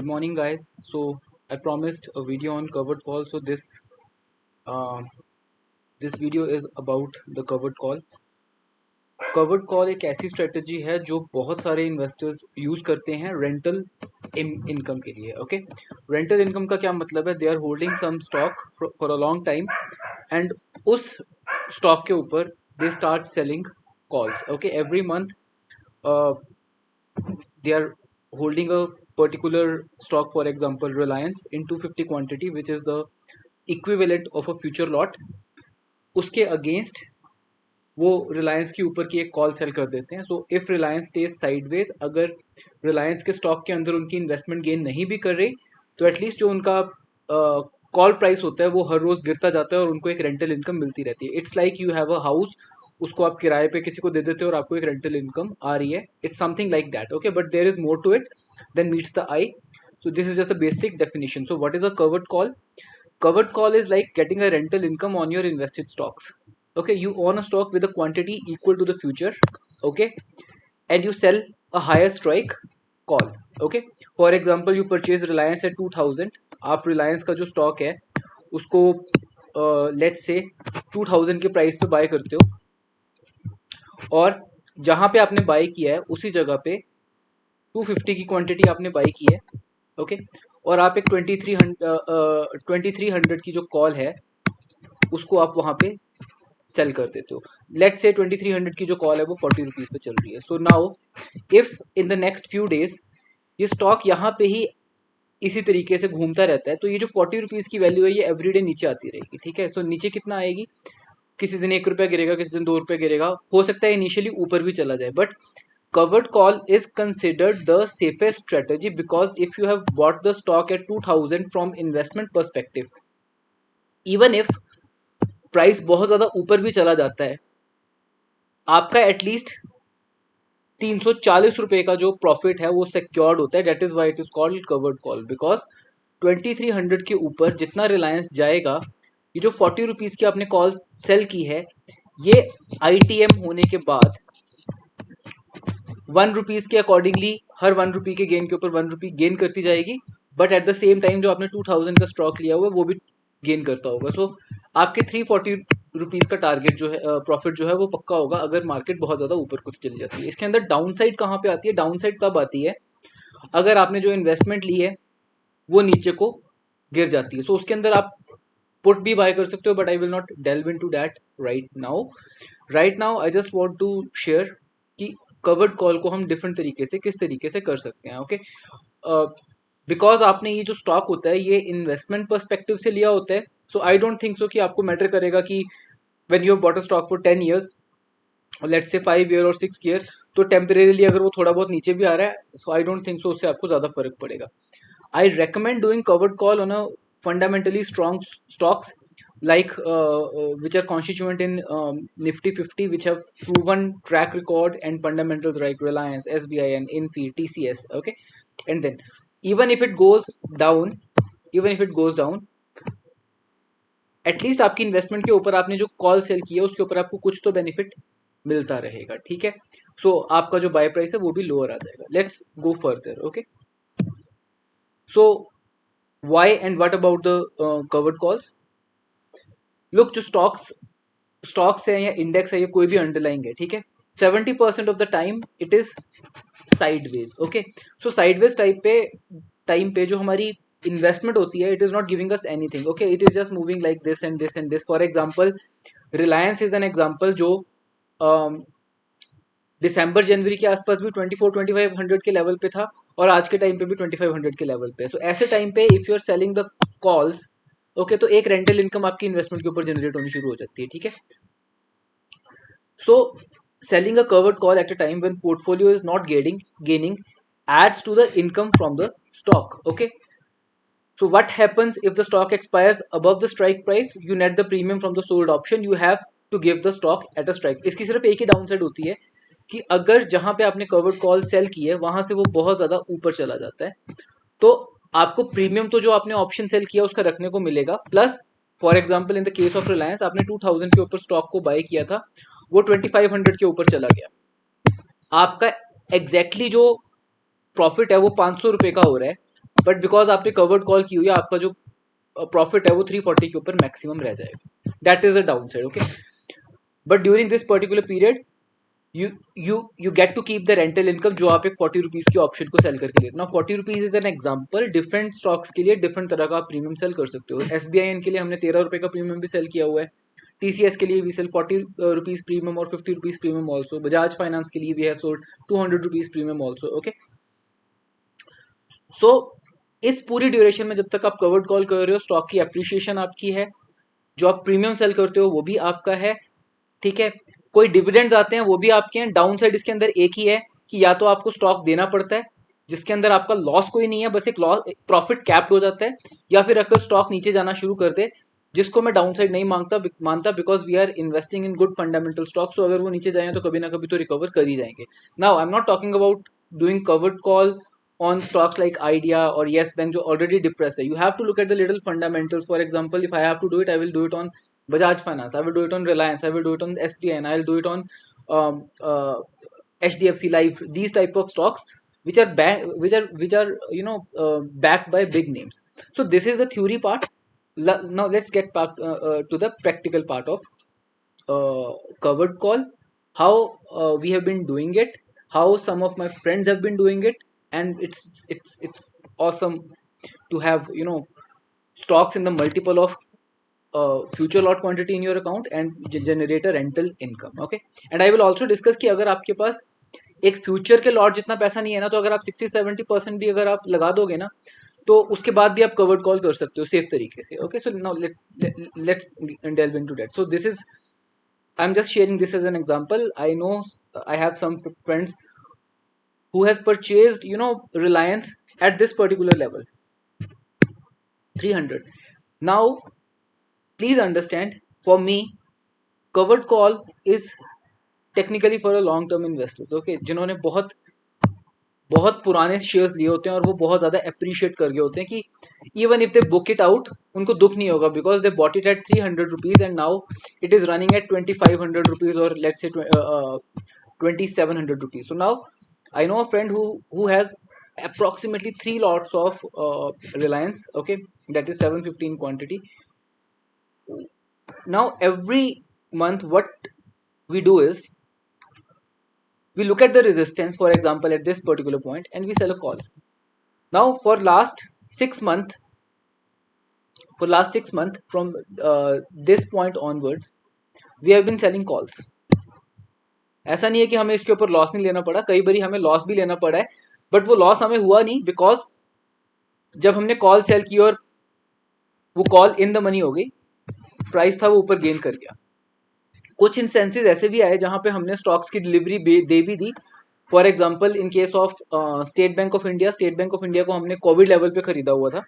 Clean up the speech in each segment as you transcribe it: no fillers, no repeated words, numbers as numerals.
Good morning, guys. So I promised a video on covered call. So uh, this video is about the covered call. Covered call एक ऐसी strategy है जो बहुत सारे investors use करते हैं rental income के लिए. ओके, रेंटल इनकम का क्या मतलब है? They are holding some stock for a long time and उस स्टॉक के ऊपर they start selling calls. Okay, every month they are holding a particular stock, for example Reliance, in 250 quantity, which is the equivalent of a future lot. उसके against वो रिलायंस के ऊपर की एक call sell कर देते हैं. So if Reliance stage sideways, अगर रिलायंस के स्टॉक के अंदर उनकी इन्वेस्टमेंट गेन नहीं भी कर रही तो एटलीस्ट जो उनका कॉल प्राइस होता है वो हर रोज गिरता जाता है और उनको एक रेंटल इनकम मिलती रहती है. It's like you have a house, उसको आप किराए पे किसी को दे देते हो और आपको एक रेंटल इनकम आ रही है. It's something like that. Okay, but there is more to it than meets the eye. So this is just a basic definition. So what is a covered call? Covered call is like getting a rental income on your invested stocks. Okay, you own a stock with a quantity equal to the future. Okay, and you sell a higher strike call. Okay, for example you purchase Reliance at 2000. आप Reliance का जो stock है उसको let's say 2000 के price पे bye करते हो और जहां पे आपने बाय किया है उसी जगह पे 250 की क्वांटिटी आपने बाय की है. ओके, और आप एक 2300 की जो कॉल है उसको आप वहां पे सेल कर देते हो. लेट्स से 2300 की जो कॉल है वो 40 रुपीज पे चल रही है. So now if in the next few days ये स्टॉक यहाँ पे ही इसी तरीके से घूमता रहता है तो ये जो 40 रुपीज की वैल्यू है ये एवरीडे नीचे आती रहेगी. ठीक है, सो नीचे कितना आएगी? किसी दिन 1 रुपया गिरेगा, किसी दिन 2 रुपये गिरेगा, हो सकता है इनिशियली ऊपर भी चला जाए. But covered call is considered the safest strategy because if you have bought the stock at 2000 from investment perspective, even if price बहुत ज्यादा ऊपर भी चला जाता है आपका एटलीस्ट 340 रुपए का जो प्रॉफिट है वो सिक्योर्ड होता है. That is why it is called covered call because 2300 के ऊपर जितना रिलायंस जाएगा, ये जो 40 रुपीज की आपने कॉल सेल की है ये आईटीएम होने के बाद 1 रुपीज के अकॉर्डिंगली हर 1 रुपी के गेन के ऊपर 1 रुपी गेन करती जाएगी. But at the same time जो आपने 2000 का स्टॉक लिया हुआ है वो भी गेन करता होगा. सो आपके 340 रुपीज का टारगेट जो है, प्रॉफिट जो है वो पक्का होगा अगर मार्केट बहुत ज्यादा ऊपर को चली जाती है. इसके अंदर डाउन साइड कहाँ पे आती है? डाउन साइड तब आती है अगर आपने जो इन्वेस्टमेंट ली है वो नीचे को गिर जाती है. सो उसके अंदर आप पुट भी बाय कर सकते हो, but I will not delve into that right now. I just want to share कि कवर्ड कॉल को हम डिफरेंट तरीके से किस तरीके से कर सकते हैं. ओके, बिकॉज आपने ये जो स्टॉक होता है ये इन्वेस्टमेंट पर्सपेक्टिव से लिया होता है. सो आई डोंट थिंक सो कि आपको मैटर करेगा कि when you have bought a stock for 10 years, let's say 5 year और 6 year, तो टेम्परेरीली अगर वो थोड़ा बहुत नीचे भी आ रहा है सो आई डोंट थिंक सो उससे आपको ज्यादा फर्क पड़ेगा. I recommend doing covered call on a fundamentally strong stocks like which are constituent in Nifty 50, which have proven track record and fundamentals like Reliance, SBI, and Infi, TCS. Okay, and then even if it goes down, even if it goes down, at least आपकी investment के ऊपर आपने जो call sell किया उसके ऊपर आपको कुछ तो बेनिफिट मिलता रहेगा. ठीक है, सो आपका जो बाय प्राइस है वो भी लोअर आ जाएगा. Let's go further. Okay, so why and what about the covered calls? Look, जो स्टॉक्स है या इंडेक्स है या कोई भी अंडरलाइंग है, ठीक है, 70% of the time it is sideways. Okay, so sideways time पे जो हमारी इन्वेस्टमेंट होती है it is not giving us anything. Okay, it is just moving like this and this and this. For example Reliance is an example जो दिसंबर जनवरी के आसपास भी 24-2500 के लेवल पे था और आज के टाइम पे भी 2500 के लेवल पे. सो ऐसे टाइम पे if you are selling the calls, okay, तो एक रेंटल इनकम आपकी इन्वेस्टमेंट के ऊपर जनरेट होनी शुरू हो जाती है. ठीक है, so selling a covered call at a time when portfolio is not gaining adds to the income from the stock. Okay, so what happens if the stock expires above the strike price? You net the premium from the sold option. You have to give the stock at a strike. इसकी सिर्फ एक ही down side होती है कि अगर जहां पे आपने कवर्ड कॉल सेल की है वहां से वो बहुत ज्यादा ऊपर चला जाता है तो आपको प्रीमियम तो जो आपने ऑप्शन सेल किया उसका रखने को मिलेगा, plus for example in the case of Reliance आपने 2000 के ऊपर स्टॉक को बाय किया था, वो 2500 के ऊपर चला गया, आपका एग्जैक्टली जो प्रॉफिट है वो 500 रुपए का हो रहा है बट बिकॉज आपने कवर्ड कॉल की हुई है, आपका जो प्रॉफिट है वो 340 के ऊपर मैक्सिमम रह जाएगा. That is the downside. Okay, but during this particular period you you get to keep the rental income जो आप एक 40 रुपीज की ऑप्शन को सेल करके लेते हो. 40 rupees is an example. Different stocks के लिए डिफरेंट तरह का आप प्रीमियम सेल कर सकते हो. SBIN के लिए हमने 13 रुपए का प्रीमियम भी सेल किया हुआ है. TCS के लिए वी सेल 40 रुपीज प्रीमियम और 50 rupees premium also. Bajaj finance के लिए we have sold 200 rupees premium also. Okay, so इस पूरी ड्यूरेशन में जब तक आप कवर्ड कॉल कर रहे हो, स्टॉक की एप्रिसिएशन आपकी है, जो आप प्रीमियम सेल करते हो वो भी आपका है. ठीक है, कोई डिविडेंड्स आते हैं वो भी आपके हैं. डाउन साइड इसके अंदर एक ही है कि या तो आपको स्टॉक देना पड़ता है जिसके अंदर आपका लॉस कोई नहीं है, बस एक लॉस प्रॉफिट कैप्ड हो जाता है, या फिर अगर स्टॉक नीचे जाना शुरू कर दे, जिसको मैं डाउन साइड नहीं मानता because we are investing in good fundamental stock. So अगर वो नीचे जाए तो कभी ना कभी तो रिकवर कर ही जाएंगे. Now I am not talking about doing covered call on stocks like Idea or Yes Bank जो already depressed है. You have to look at the little fundamentals. For example, if I have to do it, I will do it on Bajaj Finance, I will do it on Reliance, I will do it on SBI, and I will do it on um, uh, HDFC Life. These type of stocks which are backed by big names. So this is the theory part. Now let's get back to the practical part of covered call. How we have been doing it, how some of my friends have been doing it, and it's awesome to have stocks in the multiple of future lot quantity in your account and generate a rental income. Okay, and I will also discuss कि अगर आपके पास एक future के lot जितना पैसा नहीं है ना, तो अगर आप 60-70% भी अगर आप लगा दोगे ना, तो उसके बाद भी आप कवर्ड कॉल कर सकते हो सेफ तरीके से. Okay, so now let's delve into that. So this is, I'm just sharing this as an example. I know I have some friends who has purchased Reliance at this particular level, 300. Now please understand, for me covered call is technically for a long term investors. Okay, जिन्होंने बहुत बहुत पुराने shares लिए होते हैं और वो बहुत ज्यादा अप्रिशिएट कर गए होते हैं कि even if they book it out उनको दुख नहीं होगा, because they bought it at 300 rupees and now it is running at 2500 rupees और let's say 2700 rupees. So now I know a friend who has approximately 3 lots of Reliance. Okay, that is 750 in quantity. Now every month what we do is we look at the resistance, for example at this particular point, and we sell a call. Now for last 6 month, from this point onwards we have been selling calls. ऐसा नहीं है कि हमें इसके ऊपर loss नहीं लेना पड़ा, कई बारी हमें लॉस भी लेना पड़ा है, बट वो लॉस हमें हुआ नहीं बिकॉज जब हमने कॉल सेल की और वो कॉल इन द मनी हो गई, प्राइस था वो ऊपर गेन कर गया. कुछ इंस्टेंसेस ऐसे भी आए जहां पे हमने स्टॉक्स की डिलीवरी दे भी दी. For example in case of State Bank of India को हमने कोविड लेवल पे खरीदा हुआ था,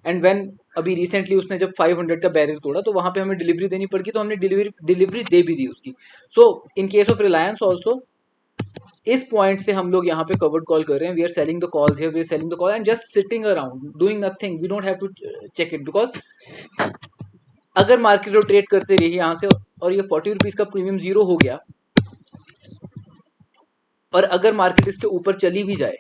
एंड व्हेन अभी रिसेंटली उसने जब 500 का बैरियर तोड़ा तो वहां पे हमें डिलीवरी देनी पड़गी, तो हमने डिलीवरी दे भी दी उसकी. So in case of Reliance also इस पॉइंट से हम लोग यहाँ पे कवर्ड कॉल कर रहे हैं. We are selling the calls here, we are selling the call and just sitting around doing nothing. We don't have to check it, because अगर मार्केट रोटेट करते रहिए यहाँ से और ये 40 रुपीज का प्रीमियम जीरो हो गया, और अगर मार्केट इसके ऊपर चली भी जाए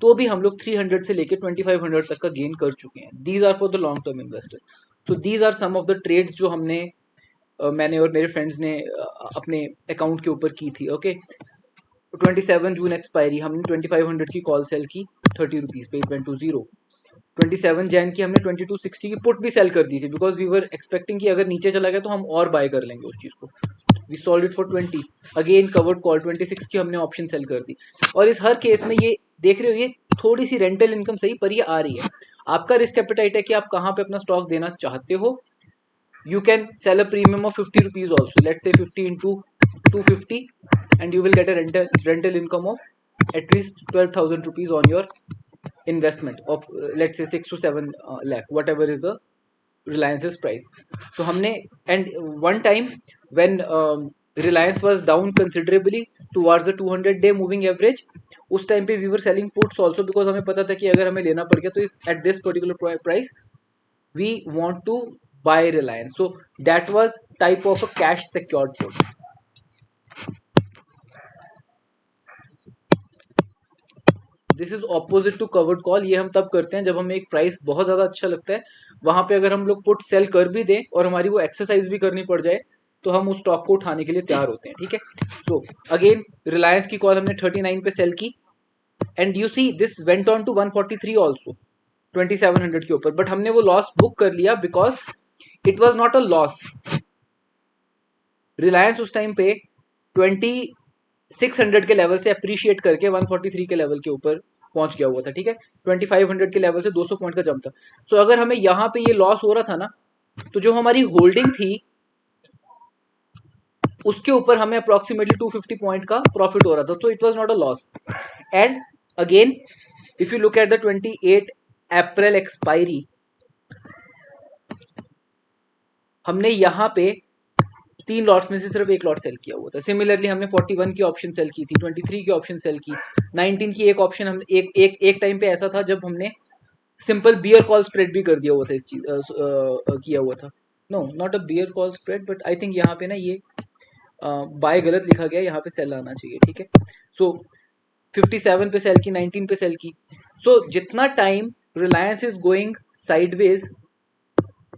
तो भी हम लोग 300 से लेके 2500 तक का गेन कर चुके हैं. These are for the long term investors. तो these are some of the trades जो मैंने और मेरे फ्रेंड्स ने अपने अकाउंट के ऊपर की थी. ओके, 27 जून एक्सपायरी, हमने 2500 की कॉल सेल की 30 रुपीज पे, इट वेंट टू जीरो. 27 जैन की हमने 2260 की पुट भी सेल कर दी थी, बिकॉज वी वर एक्सपेक्टिंग कि अगर नीचे चला गया तो हम और बाय कर लेंगे उस चीज को. We sold it for 20. Again covered call 26 की हमने ऑप्शन सेल कर दी. और इस हर केस में ये देख रहे हो, ये थोड़ी सी रेंटल इनकम सही पर ये आ रही है. आपका रिस्क एपेटाइट है कि आप कहाँ पे अपना स्टॉक देना चाहते हो. You can sell a premium of 50 rupees also. Let's say 50 into 250, and you will get a rental income of at least 12,000 rupees on your investment of let's say 6 to 7 lakh, whatever is the Reliance's price. So हमने, and one time when Reliance was down considerably towards the 200-day moving average, उस time पे we were selling puts also, because हमें पता था कि अगर हमें लेना पड़ गया तो at this particular price we want to buy Reliance. So that was type of a cash secured put. This is opposite to covered call. ये हम तब करते हैं जब हमें एक प्राइस बहुत ज्यादा अच्छा लगता है, वहां पे अगर हम लोग पुट सेल कर भी दें और हमारी वो एक्सरसाइज भी करनी पड़ जाए तो हम उस स्टॉक को उठाने के लिए तैयार होते हैं, ठीक है। सो अगेन रिलायंस की कॉल हमने 39 पे सेल की and you see this went on to 143 also 2700 के ऊपर, बट हमने वो लॉस बुक कर लिया because it was not a loss. Reliance उस टाइम पे 2600 के लेवल से अप्रिशिएट करके 143 के लेवल के ऊपर पहुंच गया हुआ था, ठीक है। 2500 के लेवल से 200 पॉइंट का जंप था। सो अगर हमें यहां पे ये लॉस हो रहा था ना, तो जो हमारी होल्डिंग थी उसके ऊपर हमें अप्रोक्सीमेटली 250 पॉइंट का प्रॉफिट हो रहा था। So it was not a loss. And again if you look at the 28 April expiry, हमने यहां पे 3 लॉट्स में से सिर्फ एक लॉट सेल किया हुआ था। सिमिलरली हमने 41 की ऑप्शन सेल की थी, 23 की ऑप्शन सेल की, 19 की एक ऑप्शन हम एक टाइम पे ऐसा था जब हमने सिंपल बियर कॉल स्प्रेड भी कर दिया हुआ था, इस चीज किया हुआ था। No not a bear call spread, but I think यहाँ पे ना ये बाय गलत लिखा गया, यहाँ पे सेल आना चाहिए, ठीक है। सो 57 पे सेल की, 19 पे सेल की। सो जितना time Reliance is going sideways,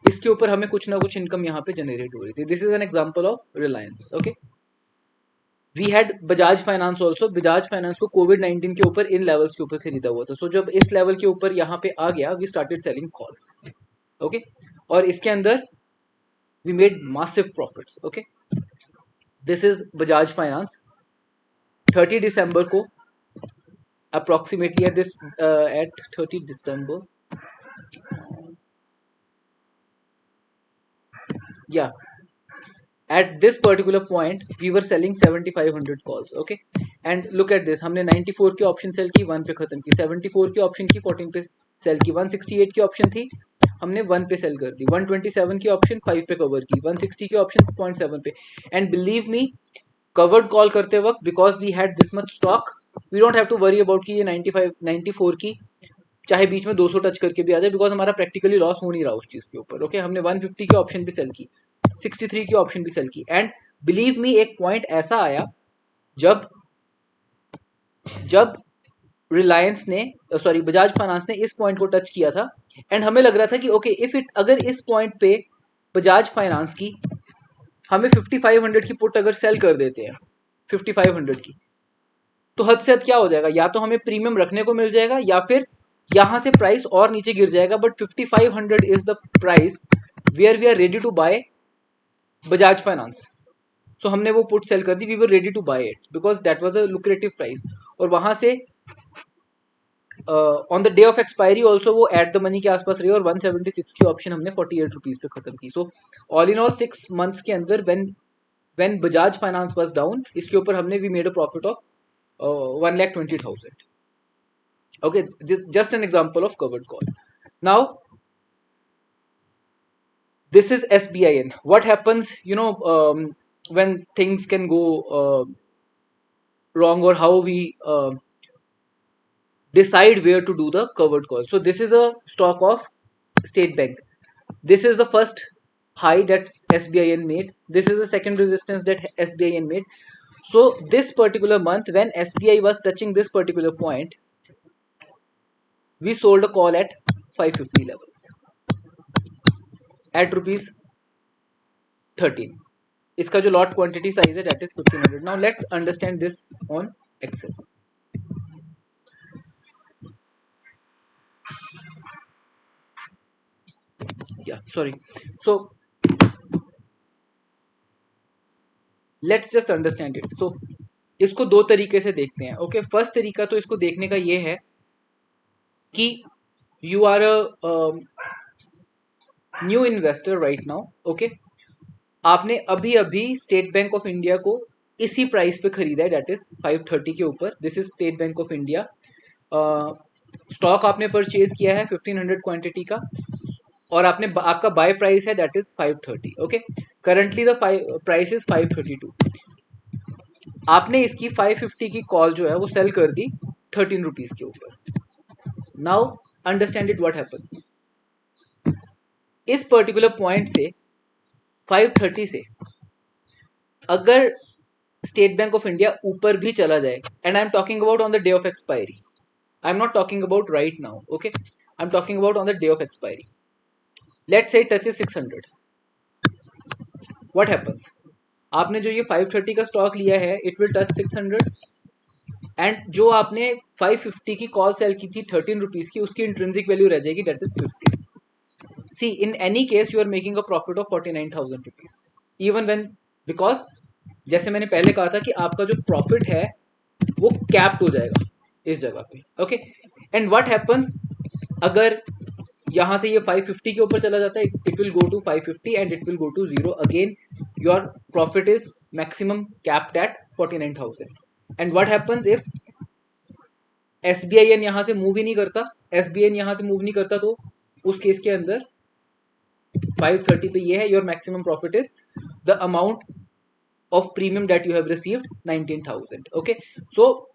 इसके ऊपर हमें कुछ ना कुछ इनकम यहाँ पे जनरेट हो रही थी। This is an example of Reliance, okay. We had Bajaj Finance also. Bajaj Finance को कोविड-19 के ऊपर इन लेवल्स के ऊपर खरीदा हुआ था। सो जब इस लेवल के ऊपर यहाँ पे आ गया, we started selling calls, okay. और इसके अंदर we made massive profits, okay. This is Bajaj Finance. 30 दिसंबर को अप्रोक्सीमेटली एट दिस एट 30 दिसंबर, या at this particular point we were selling 7500 calls, okay। and look at this, हमने 94 की ऑप्शन सेल की, 1 पे खत्म की, 74 की ऑप्शन की, 14 पे सेल की, 168 की ऑप्शन थी, हमने 1 पे सेल कर दी, 127 की ऑप्शन 5 पे कवर की, 160 की ऑप्शन 0.7 पे। And believe me, covered call करते वक्त because we had this much stock, we don't have to worry about कि ये 95 94 की चाहे बीच में 200 टच करके भी आ जाए, बिकॉज हमारा प्रैक्टिकली लॉस हो नहीं रहा उस चीज के ऊपर, ओके। हमने 150 की ऑप्शन भी सेल की, 63 की ऑप्शन भी सेल की। एंड बिलीव मी, एक पॉइंट ऐसा आया जब जब रिलायंस ने सॉरी बजाज फाइनेंस ने इस पॉइंट को टच किया था, एंड हमें लग रहा था कि ओके इफ इट अगर इस पॉइंट पे बजाज फाइनेंस की हमें 5500 की पुट अगर सेल कर देते हैं 5500 की, तो हद से हद क्या हो जाएगा, या तो हमें प्रीमियम रखने को मिल जाएगा या फिर यहां से प्राइस और नीचे गिर जाएगा। But 5500 is the price where we are ready to buy Bajaj finance. So हमने वो पुट सेल कर दी, we were ready to buy it because that was a lucrative price. और वहां से on the day of expiry also वो at the money के आसपास रही और 176 की ऑप्शन हमने 48 रुपीज पे खत्म की। So all in all 6 months के अंदर when Bajaj Finance was down, इसके ऊपर हमने we made a profit of 1,20,000, okay। Just an example of covered call. Now this is SBIN. What happens, when things can go wrong, or how we decide where to do the covered call. So this is a stock of State Bank. This is the first high that SBIN made. This is the second resistance that SBIN made. So this particular month, when SBI was touching this particular point, we sold a call at 550 levels at rupees 13. इसका जो lot quantity size है that is 1500. Now let's understand this on Excel. या sorry. So let's just understand it. So इसको दो तरीके से देखते हैं, ओके. फर्स्ट तरीका तो इसको देखने का ये है कि you are a new investor right now, okay. आपने अभी अभी स्टेट बैंक ऑफ इंडिया को इसी प्राइस पे खरीदा है, दैट इज 530 के ऊपर. This is state Bank of India. Stock आपने परचेज किया है 1500 क्वांटिटी का, और आपका बाय प्राइस है that is 530, okay. Currently the price is 532. आपने इसकी 550 की कॉल जो है वो सेल कर दी 13 रुपीज के ऊपर. Now understand it what happens. इस पर्टिकुलर पॉइंट से 530 से अगर स्टेट बैंक ऑफ इंडिया ऊपर भी चला जाए, and I am talking about on the day of expiry, I'm not talking about right now, okay? I'm talking about on the day of expiry. Let's say it touches 600. What happens? आपने जो ये 530 का stock लिया है, it will touch 600, and जो आपने 550 की call sell की थी 13 रुपीज की, उसकी इंट्रिंसिक वैल्यू रह जाएगी, that is 50. See in any case you are making a profit of 49,000 rupees even when, because जैसे मैंने पहले कहा था कि आपका जो प्रॉफिट है वो कैप्ड हो जाएगा इस जगह पे, ओके. एंड व्हाट हैपन्स अगर यहां से ये 550 के ऊपर चला जाता है, it will go to 550 and it will go to zero again. Your profit is maximum capped at 49,000. And what happens if SBIN यहां से मूव ही नहीं करता, SBIN यहां से मूव नहीं करता, तो उस केस के अंदर 530 पे ये है, your maximum profit is the amount of premium that you have received 19,000. Okay, so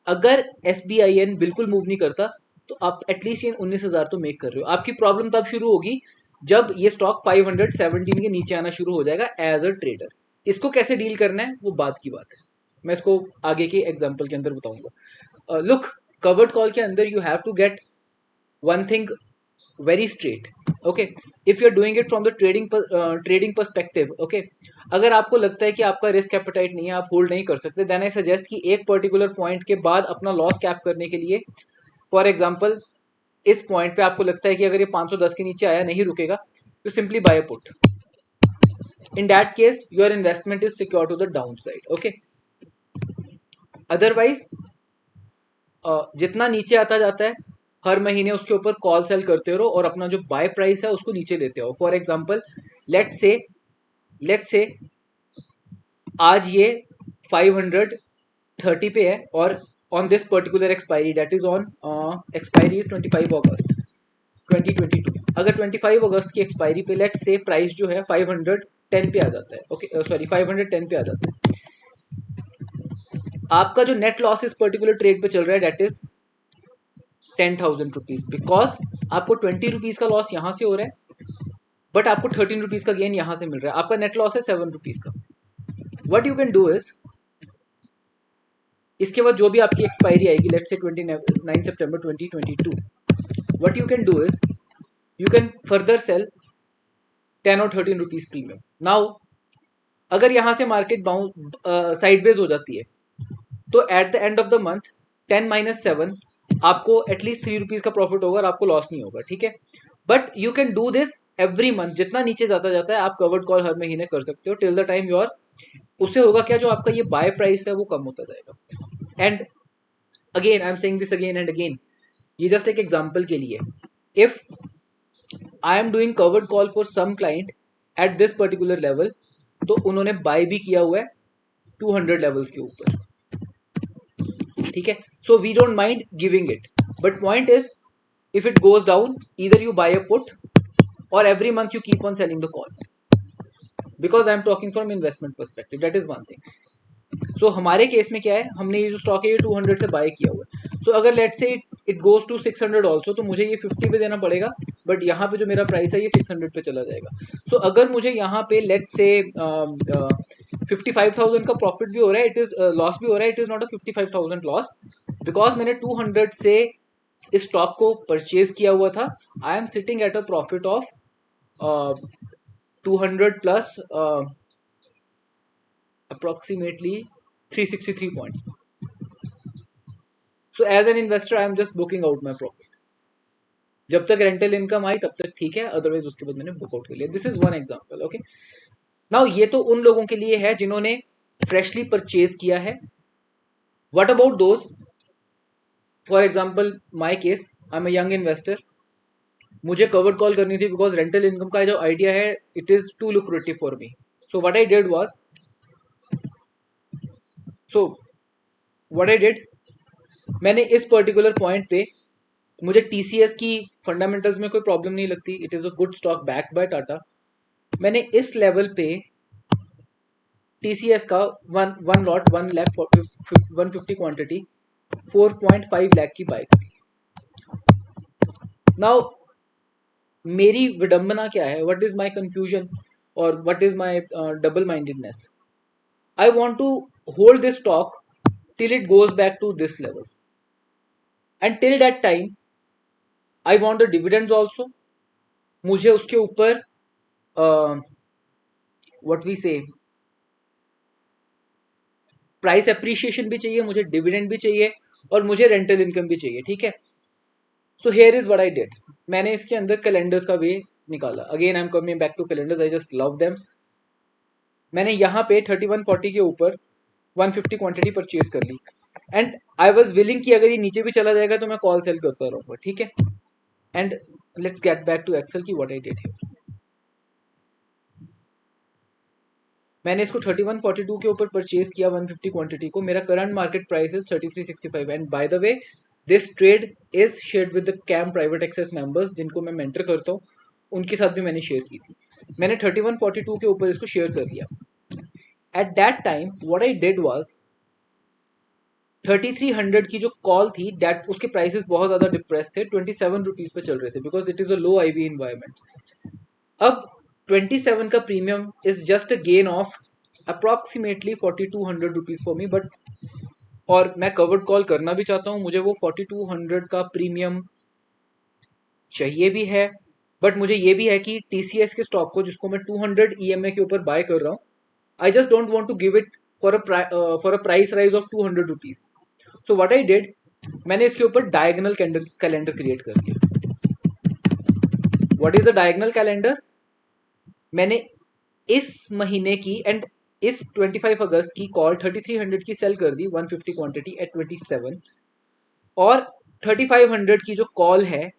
अगर SBIN बिल्कुल मूव नहीं करता तो आप एटलीस्ट ये 19,000 तो मेक कर रहे हो. आपकी प्रॉब्लम तब शुरू होगी जब ये स्टॉक 517 के नीचे आना शुरू हो जाएगा एज अ ट्रेडर. इसको कैसे डील करना है वो बात की बात है, मैं इसको आगे के एग्जाम्पल के अंदर बताऊंगा. लुक, कवर्ड कॉल के अंदर you have to get one thing very straight, okay. If you are doing it from the trading perspective, okay, अगर आपको लगता है कि आपका रिस्क एपेटाइट नहीं है, आप होल्ड नहीं कर सकते, देन आई सजेस्ट कि एक पर्टिकुलर पॉइंट के बाद अपना लॉस कैप करने के लिए, फॉर एग्जाम्पल इस पॉइंट पे आपको लगता है कि अगर ये 510 के नीचे आया नहीं रुकेगा, तो simply buy a put. In that case your investment is secure to the downside, okay. Otherwise जितना नीचे आता जाता है हर महीने उसके ऊपर कॉल सेल करते रहो और अपना जो बाय प्राइस है उसको नीचे लेते हो. फॉर एग्जाम्पल लेट्स से आज ये 530 पे है और on this particular expiry, that is on expiry is 25 अगस्त 2022. अगर 25 अगस्त की एक्सपायरी पे लेट्स से प्राइस जो है 510 पे आ जाता है, ओके, सॉरी 510 पे आ जाता है, आपका जो नेट लॉस इस पर्टिकुलर ट्रेड पे चल रहा है दैट इज 10,000 रुपीज, बिकॉज आपको 20 रुपीज का लॉस यहां से हो रहा है बट आपको 13 रुपीज का गेन यहां से मिल रहा है. आपका नेट लॉस है 7 रुपीज का. What you can do is, इसके बाद जो भी आपकी एक्सपायरी आएगी, लेट्स से 29 सितंबर 2022, what you can do is you can further sell 10 और 13 रुपीज प्रीमियम. नाउ अगर यहां से मार्केट बाउंस साइडवेज हो जाती है तो at the end of the month 10 - 7 आपको एटलीस्ट 3 रुपीज का प्रॉफिट होगा और आपको लॉस नहीं होगा, ठीक है. But you can do this every month. जितना नीचे जाता जाता है आप कवर्ड कॉल हर महीने कर सकते हो टिल द टाइम योर, उससे होगा क्या, जो आपका ये बाय प्राइस है वो कम होता जाएगा. And again I am saying this again and again, ये जस्ट एक एग्जांपल के लिए. If I am doing covered call for some client at this particular level, तो उन्होंने बाय भी किया हुआ है 200 लेवल्स के ऊपर, ठीक है. So we don't mind giving it, but point is if it goes down, either you buy a put or every month you keep on selling the call, because I am talking from investment perspective, that is one thing. So हमारे case में क्या है, हमने ये जो stock है ये 200 से बाय किया हुआ है. So अगर let's say it goes to 600 also, तो मुझे ये 50 पे देना पड़ेगा, बट यहाँ पे जो मेरा प्राइस है ये 600 पे चला जाएगा. So अगर मुझे यहाँ पे लेट्स से 55,000 का प्रॉफिट भी हो रहा है, इट इज लॉस भी हो रहा है, it is not a 55,000 loss, because मैंने 200 से इस स्टॉक को परचेज किया हुआ था. I am sitting at a profit of 200 plus approximately 363 points. So as an investor I am just booking out my profit. जब तक रेंटल इनकम आई तब तक ठीक है, अदरवाइज उसके बाद मैंने बुक आउट कर लिया. This is one example, okay. Now ये तो उन लोगों के लिए है जिन्होंने फ्रेशली परचेज किया है. What about those, for example my case, I am a young investor, मुझे कवर्ड कॉल करनी थी बिकॉज रेंटल इनकम का जो आइडिया है it is too lucrative for me. So what I did was, मैंने इस पर्टिकुलर पॉइंट पे, मुझे TCS की फंडामेंटल्स में कोई प्रॉब्लम नहीं लगती, it is a good stock backed by Tata. मैंने इस लेवल पे TCS का वन लॉट 150 क्वांटिटी 4.5 लाख की बाय करी. नाउ मेरी विडंबना क्या है, व्हाट इज माय कंफ्यूजन और what is my double mindedness. I want to hold this stock till it goes back to this level, and till that time I want the dividends also. मुझे उसके ऊपर what we से price appreciation भी चाहिए, मुझे dividend भी चाहिए और मुझे रेंटल इनकम भी चाहिए. ठीक है. So here is what I did. मैंने इसके अंदर कैलेंडर्स का वे निकाला. Again I am coming back to calendars, I just love them. मैंने यहाँ पे 3140 के ऊपर 150 क्वांटिटी परचेज कर ली एंड आई वॉज विलिंग कि अगर ये नीचे भी चला जाएगा तो मैं कॉल सेल करता रहूंगा. ठीक है. And let's get back to Excel की व्हाट आई डिड हियर. मैंने इसको 3142 के ऊपर परचेज किया 150 क्वांटिटी को. मेरा current market price is 3365 and by the way this trade is shared with the CAM private access members जिनको मैं मेंटर करता हूँ. उनके साथ भी मैंने शेयर की थी. मैंने 3142 के ऊपर इसको शेयर कर दिया. At that time what I did was 3300 की जो कॉल थी दैट उसके प्राइसेस बहुत ज्यादा डिप्रेस थे. 27 रुपीज पे चल रहे थे because it is a low IV environment. अब 27 का premium is just a gain of approximately 4200 rupees for me. But और मैं कवर्ड कॉल करना भी चाहता हूँ. मुझे वो 4200 का प्रीमियम चाहिए भी है. बट मुझे ये भी है कि टीसीएस के स्टॉक को जिसको मैं 200 ईएमए के ऊपर बाय कर रहा हूँ, I just don't want to give it for a price rise of 200 rupees. So what I did, मैंने इसके ऊपर डायगोनल कैलेंडर क्रिएट कर दिया. What is the diagonal calendar? मैंने इस महीने की एंड इस 25 अगस्त की कॉल 3300 की सेल कर दी 150 क्वांटिटी एट 27 और 3500 की जो कॉल है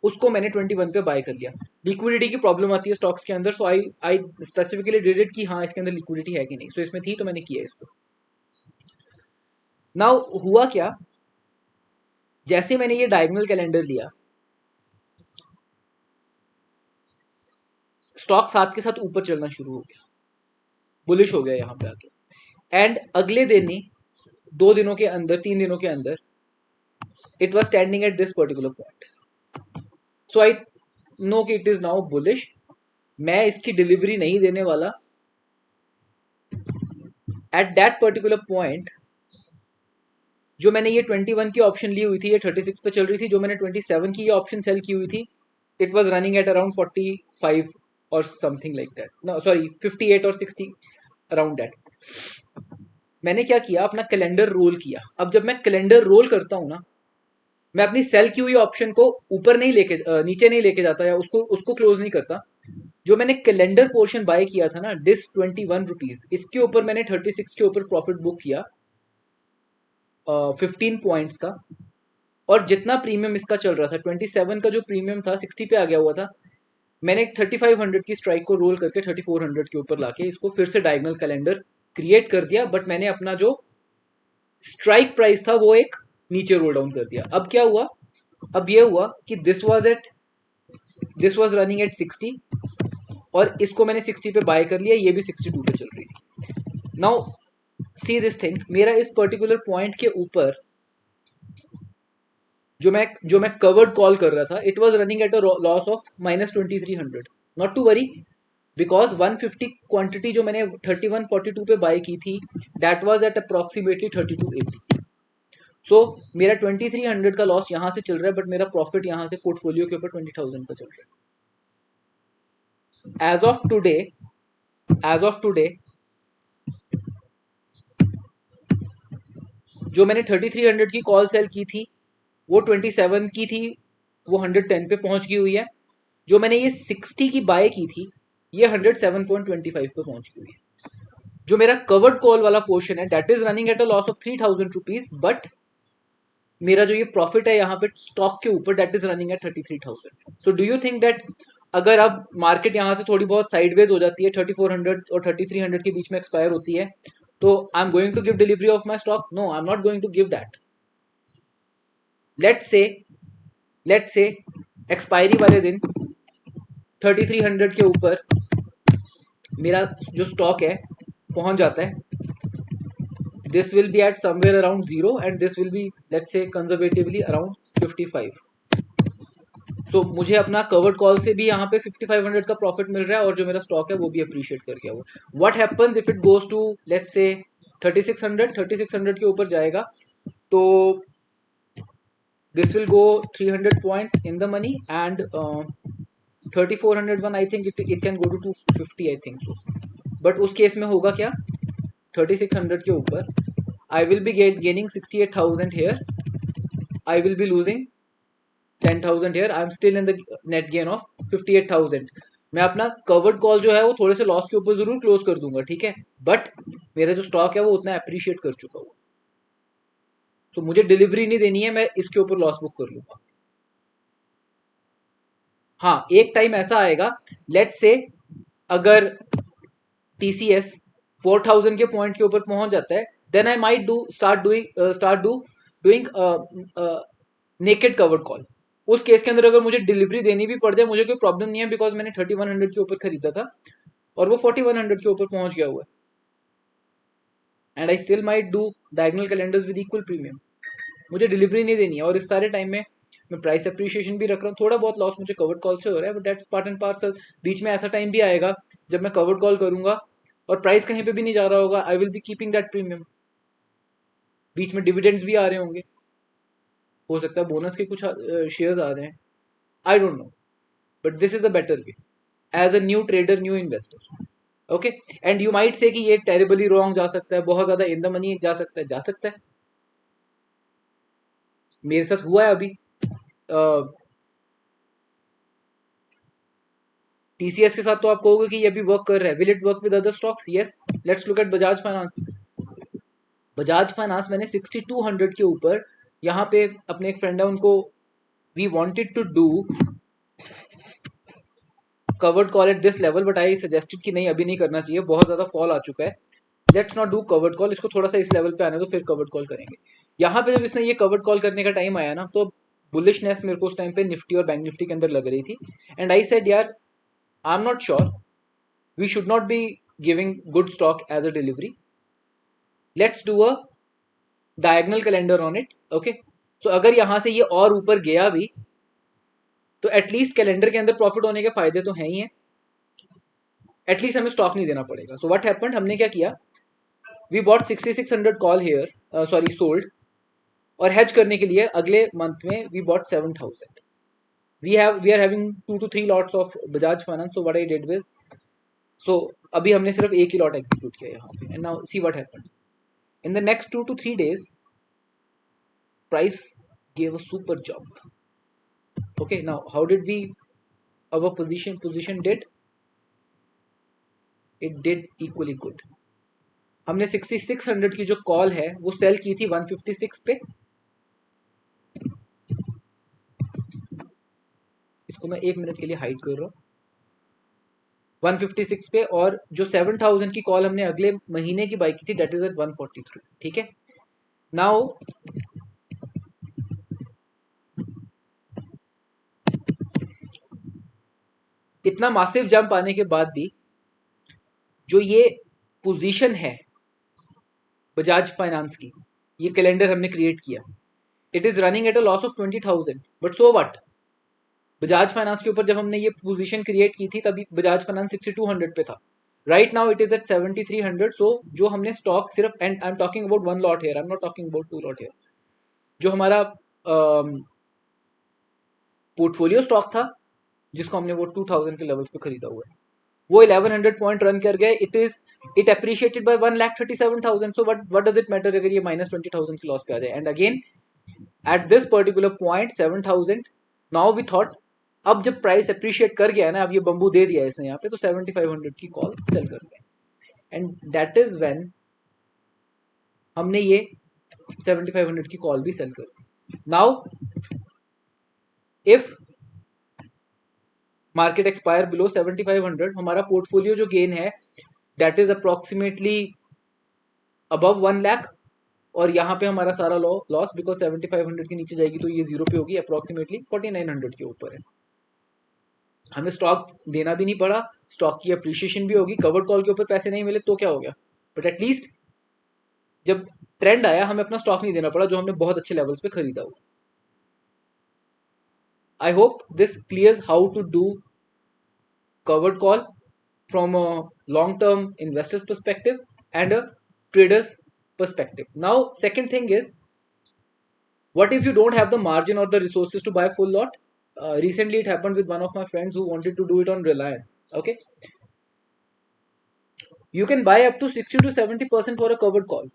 उसको मैंने 21 पे बाय कर लिया. लिक्विडिटी की प्रॉब्लम आती है स्टॉक्स के अंदर. सो आई स्पेसिफिकली डिड इट कि हाँ इसके अंदर लिक्विडिटी है कि नहीं. सो इसमें थी तो मैंने किया इसको. नाउ हुआ क्या, जैसे मैंने ये डायगोनल कैलेंडर लिया स्टॉक साथ के साथ ऊपर चलना शुरू हो गया. बुलिश हो गया यहाँ पे आके. एंड अगले दिन ही 2 दिनों के अंदर 3 दिनों के अंदर it was standing at this particular point. So I know कि इट इज नाउ बुलिश. मैं इसकी डिलीवरी नहीं देने वाला. एट दैट पर्टिकुलर पॉइंट जो मैंने ये 21 की ऑप्शन ली हुई थी ये 36 पे चल रही थी. जो मैंने 27 की ये ऑप्शन सेल की हुई थी it was running at around 45 और something like that. No sorry 58 और 60 अराउंड दैट. मैंने क्या किया, अपना कैलेंडर रोल किया. अब जब मैं कैलेंडर रोल करता हूं ना, मैं अपनी सेल की हुई ऑप्शन को ऊपर नहीं लेके नीचे नहीं लेके जाता या उसको उसको क्लोज नहीं करता. जो मैंने कैलेंडर पोर्शन बाय किया था ना डिस 21 रुपीज, इसके ऊपर मैंने 36 के ऊपर प्रॉफिट बुक किया 15 पॉइंट्स का. और जितना प्रीमियम इसका चल रहा था 27 का जो प्रीमियम था 60 पे आ गया हुआ था. मैंने 3500 की स्ट्राइक को रोल करके 3400 के ऊपर लाके इसको फिर से डायगोनल कैलेंडर क्रिएट कर दिया. बट मैंने अपना जो स्ट्राइक प्राइस था वो एक नीचे रोल डाउन कर दिया. अब क्या हुआ, अब ये हुआ कि दिस वाज रनिंग एट 60 और इसको मैंने 60 पे बाय कर लिया. ये भी 62 पे चल रही थी. नाउ सी दिस थिंग, मेरा इस पर्टिकुलर पॉइंट के ऊपर जो मैं कवर्ड कॉल कर रहा था it was running at a loss of -2300. Not to worry because 150 quantity जो मैंने 3142 पे बाय की थी that was at approximately 3280. So मेरा 2300 का लॉस यहां से चल रहा है बट मेरा प्रॉफिट यहां से पोर्टफोलियो के ऊपर 20,000 का चल रहा है. एज ऑफ टुडे जो मैंने 3300 की कॉल सेल की थी वो 27 की थी, वो 110 पे पहुंच गई हुई है. जो मैंने ये 60 की बाय की थी ये 107.25 पे पहुंच गई हुई है. जो मेरा कवर्ड कॉल वाला पोर्शन है that is running at a loss of 3000 rupees. But मेरा जो ये प्रॉफिट है यहाँ पे स्टॉक के ऊपर that is running at 33,000. So do you think that अगर अब मार्केट यहाँ से थोड़ी बहुत साइडवेज हो जाती है 3400 और 3300 के बीच में एक्सपायर होती है तो I am going to give delivery of my stock? No, I am not going to give that. Let's say expiry वाले दिन 3300 के ऊपर मेरा जो स्टॉक है पहुंच जाता है. This will be eight somewhere around 0 and this will be let's say conservatively around 55. तो मुझे अपना कवर्ड कॉल से भी यहाँ पे 5500 का प्रॉफिट मिल रहा है और जो मेरा स्टॉक है वो भी अप्रिशिएट कर गया. वो what happens if it goes to let's say 3600 के ऊपर जाएगा तो this will go 300 points in the money, and 3401 I think it can go to 250 I think so. But उस केस में होगा क्या, 3600 के ऊपर I will be gaining 68,000 here, I will be losing 10,000 here, I am still in the net gain of 58,000. मैं अपना covered call जो है वो थोड़े से लॉस के ऊपर जरूर क्लोज कर दूंगा, ठीक है, बट मेरा जो स्टॉक है वो उतना अप्रिशिएट कर चुका हुआ, तो मुझे डिलीवरी नहीं देनी है, मैं इसके ऊपर लॉस बुक कर लूंगा. हाँ, एक टाइम ऐसा आएगा, लेट्स से अगर TCS 4000 के पॉइंट के ऊपर पहुंच जाता है, then I might start doing naked covered call. उस केस के अंदर अगर मुझे डिलीवरी देनी भी पड़ जाए मुझे कोई प्रॉब्लम नहीं है, बिकॉज मैंने 3100 के ऊपर खरीदा था और वो 4100 के ऊपर पहुंच गया हुआ है, and I still might do diagonal calendars with equal premium. मुझे डिलीवरी नहीं देनी है, और इस सारे टाइम में मैं प्राइस अप्रिशिएशन भी रख रहा हूँ, थोड़ा बहुत लॉस मुझे कवर्ड कॉल से हो रहा है, but that's part and parcel. बीच में ऐसा टाइम भी आएगा जब मैं कवर्ड कॉल करूंगा और प्राइस कहीं पे भी नहीं जा रहा होगा, I will be keeping that premium. बीच में डिविडेंड्स भी आ रहे होंगे, हो सकता है बोनस के कुछ शेयर्स आ रहे हैं, I don't know, but this is a better way as a new trader, new investor. Okay, and you might say कि ये टेरिबली रॉन्ग जा सकता है, बहुत ज्यादा इन द मनी जा सकता है. मेरे साथ हुआ है अभी. TCS के साथ तो आप कहोगे कि ये भी वर्क कर रहा है, will it work with other stocks? Yes, let's look at Bajaj finance. Bajaj finance मैंने 6200 के ऊपर, यहाँ पे अपने एक फ्रेंड है उनको, we wanted to do covered call at this level, but I suggested कि नहीं अभी नहीं करना चाहिए, बहुत ज्यादा फॉल आ चुका है, let's not do covered call, इसको थोड़ा सा इस लेवल पे आने दो फिर कवर्ड कॉल करेंगे. यहाँ पे जब इसने ये कवर्ड कॉल करने का टाइम आया ना, तो बुलिशनेस मेरे को उस टाइम पे निफ्टी और बैंक निफ्टी के अंदर लग रही थी, एंड आई सेड यार I am not sure, we should not be giving good stock as a delivery, let's do a diagonal calendar on it. Okay, so अगर यहां से ये और ऊपर गया भी तो एटलीस्ट कैलेंडर के अंदर प्रॉफिट होने के फायदे तो हैं ही हैं, एटलीस्ट हमें स्टॉक नहीं देना पड़ेगा. सो व्हाट हैपेंड, हमने क्या किया, we bought 6600 call here, sorry sold, और हेज करने के लिए अगले मंथ में we bought 7000. We are having 2 to 3 lots of Bajaj finance. So what I did was, so अभी हमने सिर्फ एक ही लॉट एग्जीक्यूट किया यहाँ पे, and now see what happened in the next 2 to 3 days, price gave a super jump. Okay, now how did we, our position did, it did equally good. हमने 6600 की जो कॉल है वो सेल की थी 156 पे, इसको मैं 1 मिनट के लिए हाइड कर रहा हूँ, 156 पे, और जो 7000 की कॉल हमने अगले महीने की बाई की थी दैट इज एट 143. ठीक है, नाउ इतना मासिव जंप आने के बाद भी जो ये पोजीशन है बजाज फाइनेंस की, ये कैलेंडर हमने क्रिएट किया, it is running at a loss of 20,000, but so what, Bajaj finance के ऊपर जब हमने ये पोजीशन क्रिएट की थी तभी बजाज फाइनेंस 6200 पे था, right now it is at 7300. So जो हमने स्टॉक सिर्फ, and I am talking about 1 lot here, I am not talking about 2 lot here, जो हमारा पोर्टफोलियो स्टॉक था जिसको हमने वो 2000 के लेवल्स पे खरीदा हुआ है, वो 1100 पॉइंट रन कर गए, it appreciated by 1,37,000. So what does it matter अगर ये -20,000 की लॉस पे आ जाए, and again at this particular point 7000, now we thought अब जब प्राइस अप्रिशिएट कर गया है ना, अब ये बम्बू दे दिया है इसने यहाँ पे, तो 7500 की कॉल सेल कर दें, एंड दैट इज व्हेन हमने ये 7500 की कॉल भी सेल कर दी. Now if market expire below 7500, हमारा पोर्टफोलियो जो गेन है that is approximately above 1 lakh, और यहाँ पे हमारा सारा लॉस बिकॉज 7500 के नीचे जाएगी तो ये जीरो पे होगी, अप्रोक्सीमेटली 4900 के ऊपर है. हमें स्टॉक देना भी नहीं पड़ा, स्टॉक की अप्रिशिएशन भी होगी, कवर्ड कॉल के ऊपर पैसे नहीं मिले तो क्या हो गया, बट एटलीस्ट जब ट्रेंड आया हमें अपना स्टॉक नहीं देना पड़ा जो हमने बहुत अच्छे लेवल्स पे खरीदा हुआ. I hope this clears how to do covered call from a long term investor's perspective and a trader's perspective. Now second thing is What if you don't have the margin or the resources to buy full lot? Recently it happened with one of my friends who wanted to do it on Reliance. Okay, you can buy up to 60 to 70% for a covered call.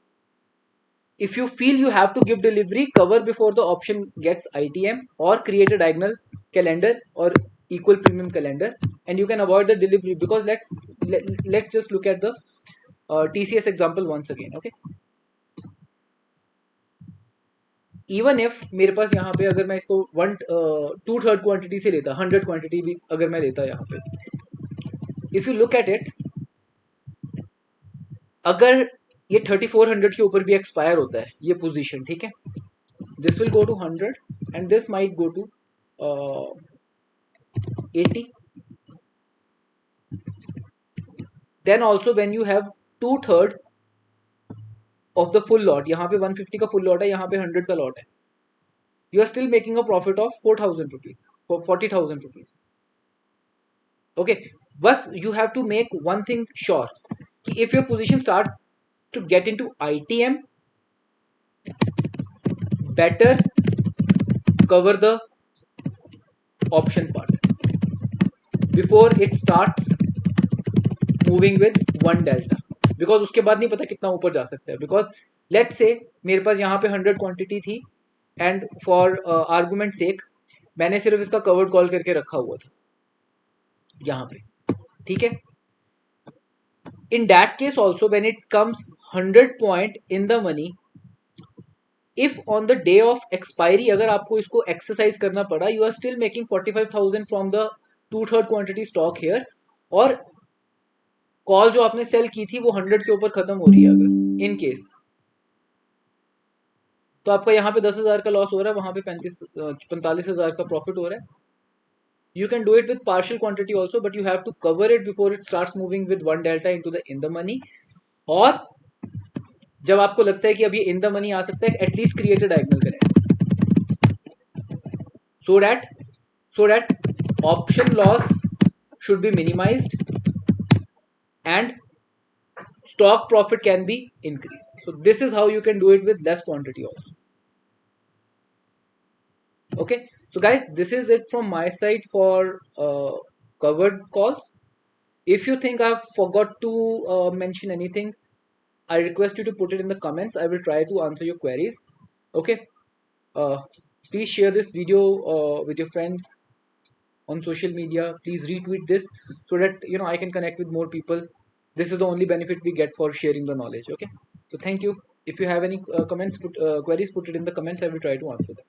If you feel you have to give delivery, cover before the option gets ITM, or create a diagonal calendar or equal premium calendar, and you can avoid the delivery. Because let's just look at the TCS example once again. Okay, even if मेरे पास यहाँ पे अगर मैं इसको 2/3 quantity से लेता, 100 quantity भी अगर मैं लेता यहाँ पे, if you look at it, अगर ये 3400 के ऊपर भी एक्सपायर होता है ये पोजीशन, ठीक है, this will go to 100 and this might go to 80. Then also when you have 2/3 of the full lot, यहाँ पे 150 का full lot है, यहाँ पे 100 का lot है, you are still making a profit of 4000 rupees, for 40,000 rupees. Okay, बस you have to make one thing sure कि if your position start to get into ITM, better cover the option part before it starts moving with one delta, because उसके बाद नहीं पता कितना ऊपर जा सकता है. Because let's say मेरे पास यहाँ पे 100 क्वांटिटी थी एंड फॉर आर्गुमेंट सेक मैंने सिर्फ इसका कवर्ड कॉल करके रखा हुआ था यहाँ पे, ठीक है. In that case also, when it comes 100 point in the money, if on the day of expiry अगर आपको इसको एक्सरसाइज करना पड़ा, you are still making 45,000 from the 2/3 quantity stock here, और कॉल जो आपने सेल की थी वो 100 के ऊपर खत्म हो रही है अगर इन केस, तो आपका यहाँ पे 10,000 का लॉस हो रहा है, वहां पे 45,000 का प्रॉफिट हो रहा है. You can do it with partial quantity also, but you have to cover it before it starts moving with one delta into the in the money. और जब आपको लगता है कि अब ये इन द मनी आ सकता है, एटलीस्ट क्रिएट अ डायगोनल करें, so that option loss should be minimized and stock profit can be increased. So this is how you can do it with less quantity also. Okay, so guys, this is it from my side for covered calls. If you think I've forgot to mention anything, I request you to put it in the comments. I will try to answer your queries. Okay, please share this video with your friends on social media. Please retweet this so that I can connect with more people. This is the only benefit we get for sharing the knowledge. Okay, so thank you. If you have any queries, put it in the comments. I will try to answer them.